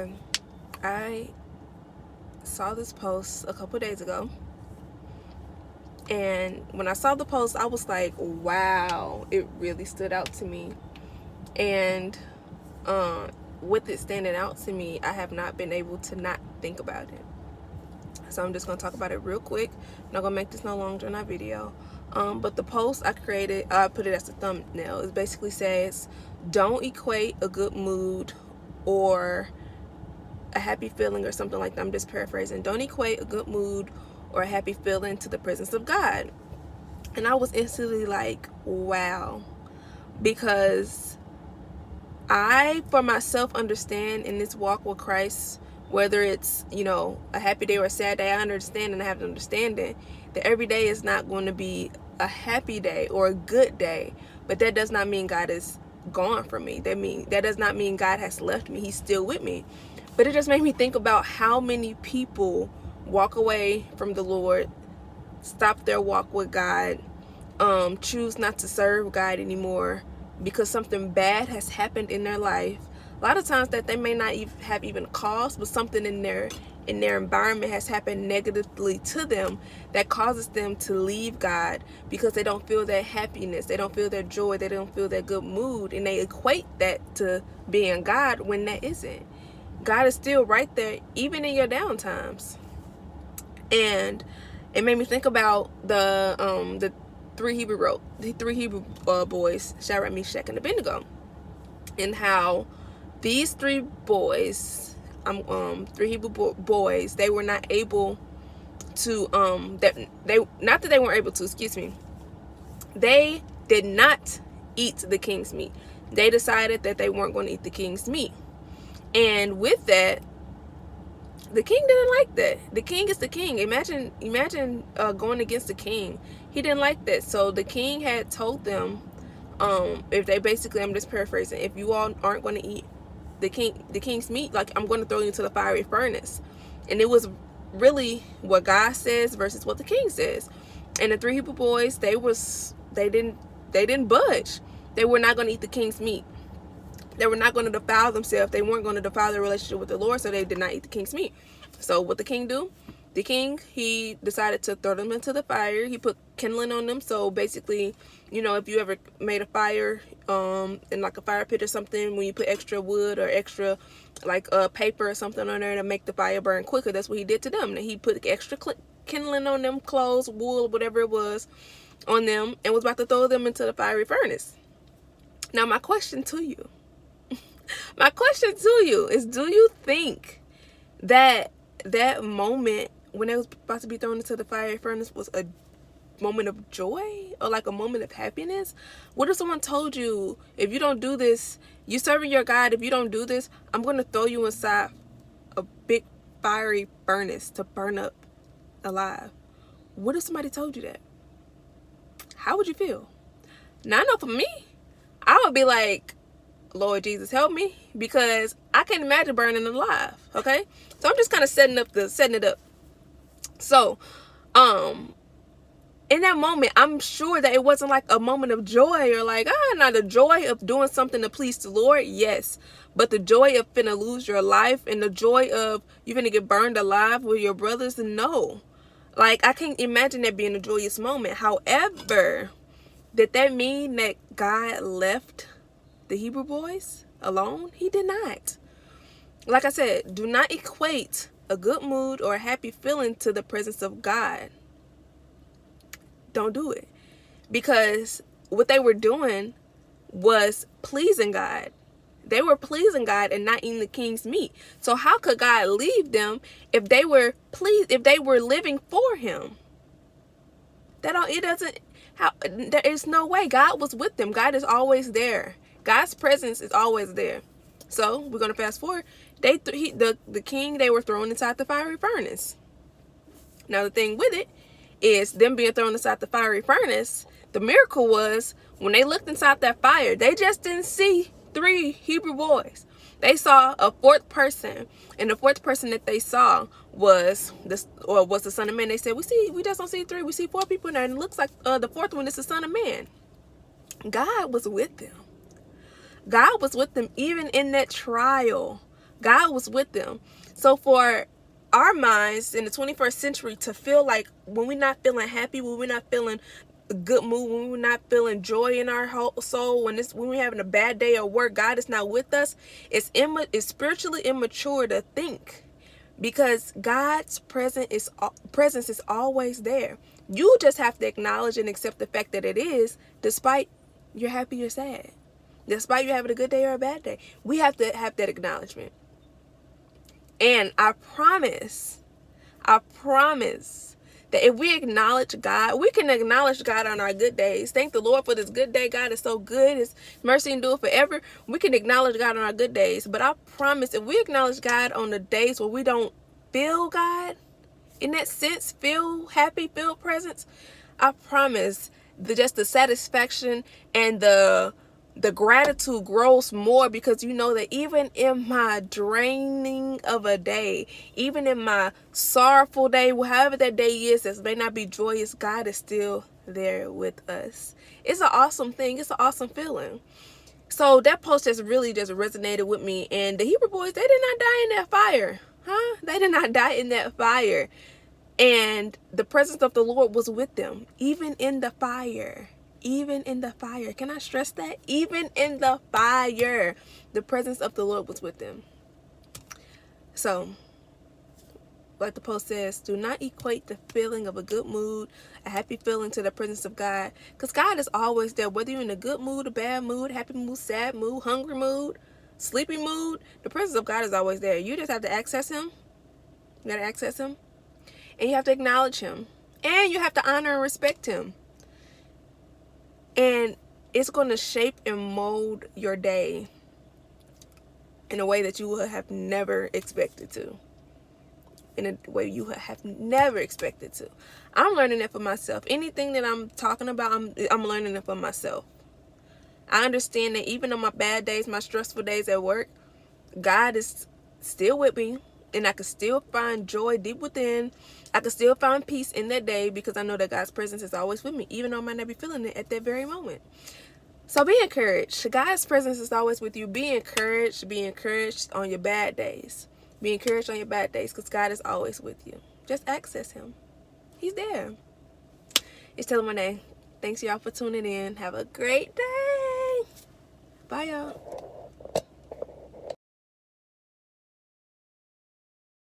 Okay, I saw this post a couple days ago, and when I saw the post, I was like, wow, it really stood out to me. And with it standing out to me, I have not been able to not think about it. So I'm just going to talk about it real quick. I'm not going to make this no longer in our video. But the post I created, I put it as a thumbnail. It basically says, don't equate a good mood or a happy feeling or something like that. I'm just paraphrasing. Don't equate a good mood or a happy feeling to the presence of God. And I was instantly like, wow. Because I, for myself, understand in this walk with Christ, whether it's, a happy day or a sad day, I understand and I have an understanding that every day is not going to be a happy day or a good day. But that does not mean God is gone from me. That does not mean God has left me. He's still with me. But it just made me think about how many people walk away from the Lord, stop their walk with God, choose not to serve God anymore because something bad has happened in their life. A lot of times that they may not have even caused, but something in their environment has happened negatively to them that causes them to leave God because they don't feel that happiness, they don't feel that joy, they don't feel that good mood, and they equate that to being God when that isn't. God is still right there even in your down times. And it made me think about the three Hebrew boys, Shadrach, Meshach, and Abednego, and how these three boys, three Hebrew boys, they were not able to not that they weren't able to, excuse me, they did not eat the king's meat. They decided that they weren't going to eat the king's meat, and with that, the king didn't like that. The king is the king. Imagine going against the king. He didn't like that. So the king had told them, if they basically, I'm just paraphrasing, if you all aren't going to eat the king's meat, like, I'm going to throw you into the fiery furnace. And it was really what God says versus what the king says. And the three Hebrew boys, they didn't budge. They were not going to eat the king's meat. They were not going to defile themselves. They weren't going to defile their relationship with the Lord, so they did not eat the king's meat. So what the king do? The king, he decided to throw them into the fire. He put kindling on them. So basically, if you ever made a fire in like a fire pit or something, when you put extra wood or extra like paper or something on there to make the fire burn quicker, that's what he did to them. And he put extra kindling on them, clothes, wool, whatever it was, on them, and was about to throw them into the fiery furnace. Now my question to you is, do you think that moment when they was about to be thrown into the fiery furnace was a moment of joy or like a moment of happiness? What if someone told you, if you don't do this, you serving your God, if you don't do this, I'm going to throw you inside a big fiery furnace to burn up alive? What if somebody told you that? How would you feel? Now I know for me, I would be like, Lord Jesus, help me, because I can't imagine burning alive. Okay, so I'm just kind of setting it up. So, in that moment, I'm sure that it wasn't like a moment of joy or like, not the joy of doing something to please the Lord, yes, but the joy of finna lose your life and the joy of you finna get burned alive with your brothers, no. Like, I can't imagine that being a joyous moment. However, did that mean that God left the Hebrew boys alone? He did not. Like I said, do not equate a good mood or a happy feeling to the presence of God. Don't do it. Because what they were doing was pleasing God. They were pleasing God and not eating the king's meat. So how could God leave them if they were living for him? There is no way. God was with them. God is always there. God's presence is always there. So we're going to fast forward. The king, they were thrown inside the fiery furnace. Now the thing with it is them being thrown inside the fiery furnace. The miracle was when they looked inside that fire, they just didn't see three Hebrew boys. They saw a fourth person, and the fourth person that they saw was the Son of Man. They said, we just don't see three, we see four people in there, and it looks like the fourth one is the Son of Man. God was with them. God was with them even in that trial. God was with them. So for our minds in the 21st century to feel like when we're not feeling happy, when we're not feeling a good mood, when we're not feeling joy in our whole soul, when we're having a bad day at work, God is not with us, it's spiritually immature to think, because God's presence is always there. You just have to acknowledge and accept the fact that it is, despite you're happy or sad, despite you having a good day or a bad day. We have to have that acknowledgement. And I promise that if we acknowledge God, we can acknowledge God on our good days. Thank the Lord for this good day. God is so good. His mercy endure forever. We can acknowledge God on our good days. But I promise, if we acknowledge God on the days where we don't feel God, in that sense, feel happy, feel presence, I promise just the satisfaction and the gratitude grows more, because you know that even in my draining of a day, even in my sorrowful day, however that day is that may not be joyous, God is still there with us. It's an awesome thing. It's an awesome feeling. So that post just really just resonated with me. And the Hebrew boys, they did not die in that fire. They did not die in that fire. And the presence of the Lord was with them, even in the fire. Even in the fire. Can I stress that? Even in the fire, the presence of the Lord was with them. So, like the post says, do not equate the feeling of a good mood, a happy feeling, to the presence of God. Because God is always there, whether you're in a good mood, a bad mood, happy mood, sad mood, hungry mood, sleepy mood. The presence of God is always there. You just have to access Him. You got to access Him. And you have to acknowledge Him. And you have to honor and respect Him. And it's going to shape and mold your day in a way that you would have never expected to. In a way you have never expected to. I'm learning it for myself. Anything that I'm talking about, I'm learning it for myself. I understand that even on my bad days, my stressful days at work, God is still with me. And I can still find joy deep within. I can still find peace in that day, because I know that God's presence is always with me, even though I might not be feeling it at that very moment. So be encouraged. God's presence is always with you. Be encouraged. Be encouraged on your bad days. Be encouraged on your bad days, because God is always with you. Just access Him. He's there. It's Taylor Monet. Thanks y'all for tuning in. Have a great day. Bye y'all.